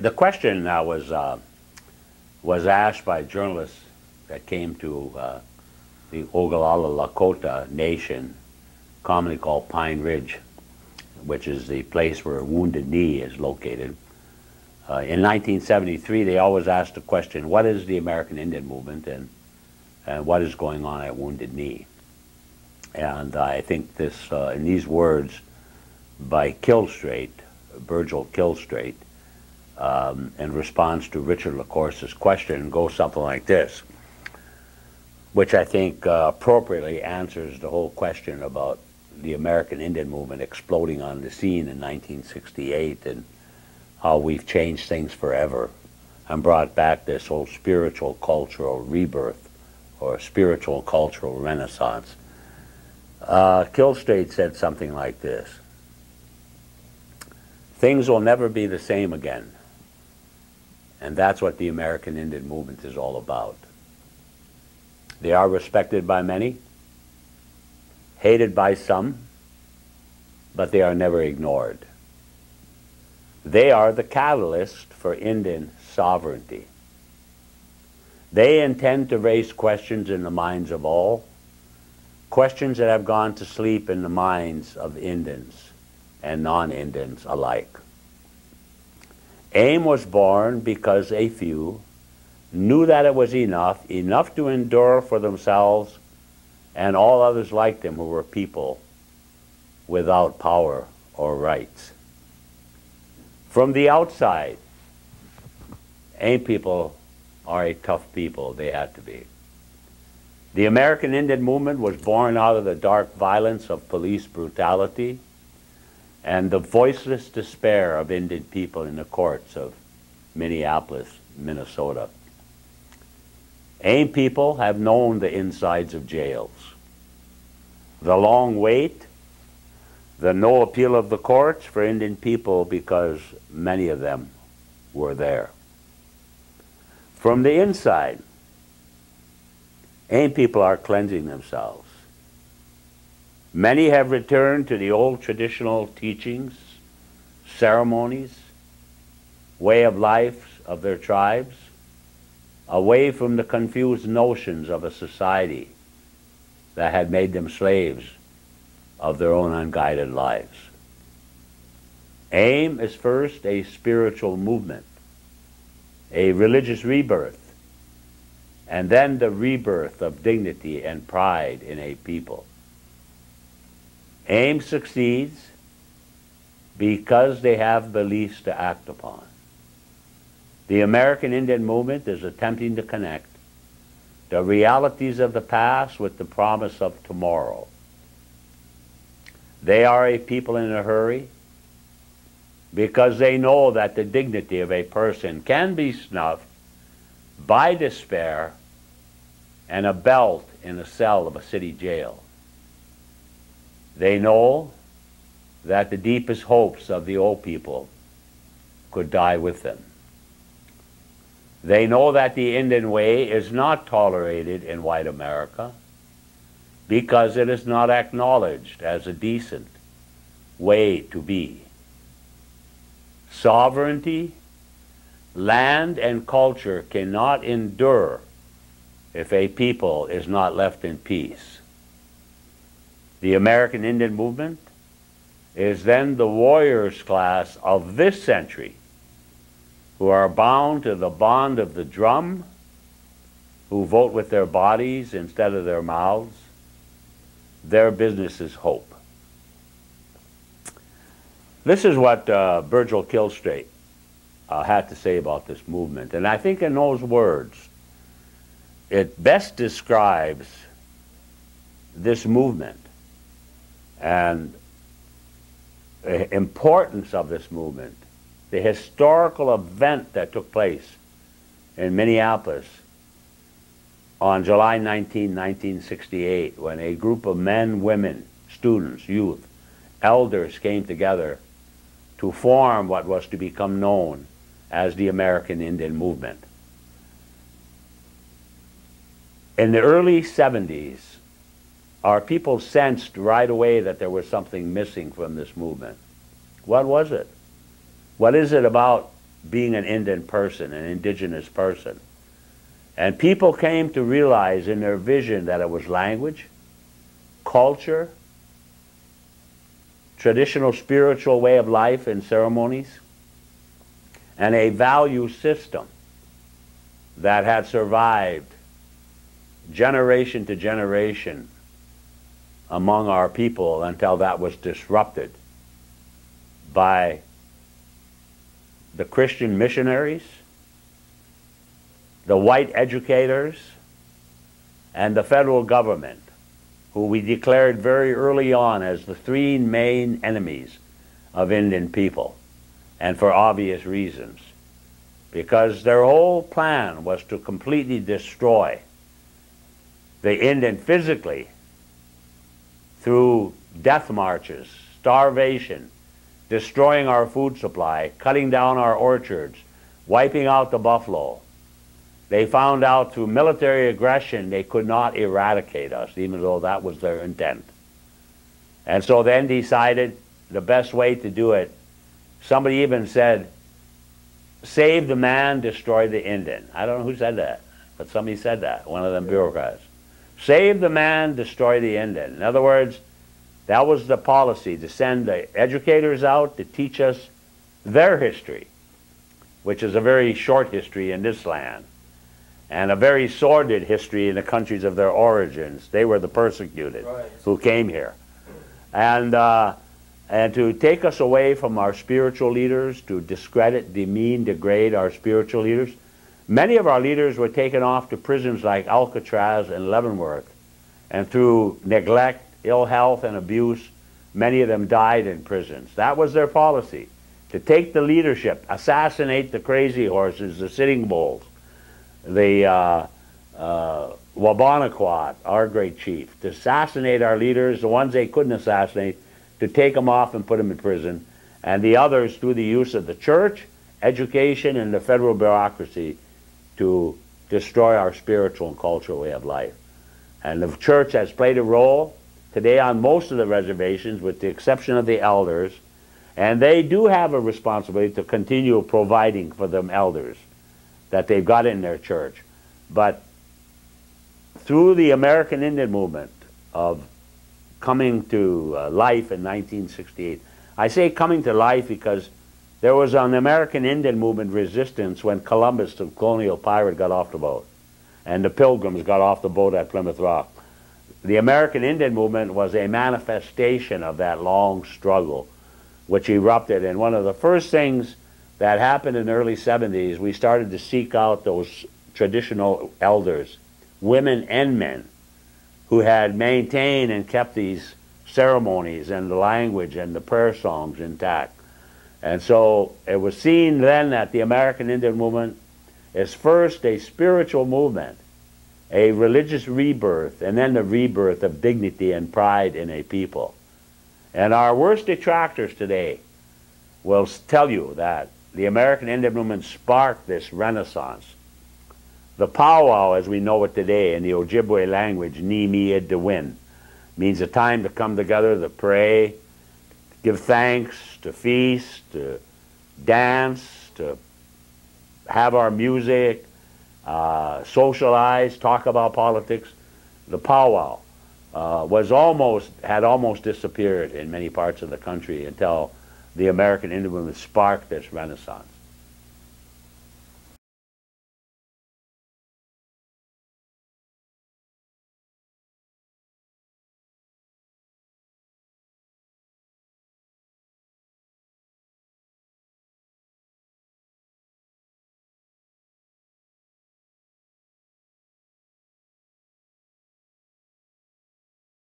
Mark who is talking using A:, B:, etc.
A: The question was asked by journalists that came to the Ogallala Lakota Nation, commonly called Pine Ridge, which is the place where Wounded Knee is located. In 1973, they always asked the question, what is the American Indian movement and what is going on at Wounded Knee? And I think this, in these words by Virgil Killstraight, in response to Richard LaCourse's question, goes something like this, which I think appropriately answers the whole question about the American Indian movement exploding on the scene in 1968 and how we've changed things forever and brought back this whole spiritual cultural rebirth or spiritual cultural renaissance. Killstraight said something like this: things will never be the same again. And that's what the American Indian movement is all about. They are respected by many, hated by some, but they are never ignored. They are the catalyst for Indian sovereignty. They intend to raise questions in the minds of all, questions that have gone to sleep in the minds of Indians and non-Indians alike. A.I.M was born because a few knew that it was enough to endure for themselves and all others like them who were people without power or rights. From the outside, A.I.M people are a tough people. They had to be. The American Indian movement was born out of the dark violence of police brutality and the voiceless despair of Indian people in the courts of Minneapolis, Minnesota. A.I.M people have known the insides of jails, the long wait, the no appeal of the courts for Indian people because many of them were there. From the inside, A.I.M people are cleansing themselves. Many have returned to the old traditional teachings, ceremonies, way of life of their tribes, away from the confused notions of a society that had made them slaves of their own unguided lives. A.I.M is first a spiritual movement, a religious rebirth, and then the rebirth of dignity and pride in a people. A.I.M succeeds because they have beliefs to act upon. The American Indian movement is attempting to connect the realities of the past with the promise of tomorrow. They are a people in a hurry because they know that the dignity of a person can be snuffed by despair and a belt in a cell of a city jail. They know that the deepest hopes of the old people could die with them. They know that the Indian way is not tolerated in white America because it is not acknowledged as a decent way to be. Sovereignty, land, and culture cannot endure if a people is not left in peace. The American Indian movement is then the warriors class of this century who are bound to the bond of the drum, who vote with their bodies instead of their mouths. Their business is hope. This is what Virgil Killstraight had to say about this movement. And I think in those words, it best describes this movement and the importance of this movement, the historical event that took place in Minneapolis on July 19, 1968, when a group of men, women, students, youth, elders came together to form what was to become known as the American Indian movement. In the early 70s, our people sensed right away that there was something missing from this movement. What was it? What is it about being an Indian person, an indigenous person. And people came to realize in their vision that it was language, culture, traditional spiritual way of life and ceremonies, and a value system that had survived generation to generation among our people until that was disrupted by the Christian missionaries, the white educators, and the federal government, who we declared very early on as the three main enemies of Indian people, and for obvious reasons. Because their whole plan was to completely destroy the Indian physically through death marches, starvation, destroying our food supply, cutting down our orchards, wiping out the buffalo. They found out through military aggression they could not eradicate us, even though that was their intent. And so then decided the best way to do it, somebody even said, save the man, destroy the Indian. I don't know who said that, but somebody said that, one of them bureaucrats. Save the man, destroy the Indian. In other words, that was the policy, to send the educators out to teach us their history, which is a very short history in this land, and a very sordid history in the countries of their origins. They were the persecuted who came here. And to take us away from our spiritual leaders, to discredit, demean, degrade our spiritual leaders. Many of our leaders were taken off to prisons like Alcatraz and Leavenworth, and through neglect, ill health, and abuse, many of them died in prisons. That was their policy, to take the leadership, assassinate the crazy horses, the Sitting Bulls, the Wabonaquat, our great chief, to assassinate our leaders, the ones they couldn't assassinate, to take them off and put them in prison, and the others through the use of the church, education, and the federal bureaucracy to destroy our spiritual and cultural way of life. And the church has played a role today on most of the reservations, with the exception of the elders, and they do have a responsibility to continue providing for them elders that they've got in their church. But through the American Indian movement of coming to life in 1968, I say coming to life because there was an American Indian movement resistance when Columbus, the colonial pirate, got off the boat, and the Pilgrims got off the boat at Plymouth Rock. The American Indian movement was a manifestation of that long struggle which erupted, and one of the first things that happened in the early 70s, we started to seek out those traditional elders, women and men, who had maintained and kept these ceremonies and the language and the prayer songs intact. And so it was seen then that the American Indian movement is first a spiritual movement, a religious rebirth, and then the rebirth of dignity and pride in a people. And our worst detractors today will tell you that the American Indian movement sparked this renaissance. The powwow, as we know it today in the Ojibwe language, ni mi id to win, means a time to come together, to pray, give thanks, to feast, to dance, to have our music, socialize, talk about politics. The powwow had almost disappeared in many parts of the country until the American Indian movement sparked this renaissance.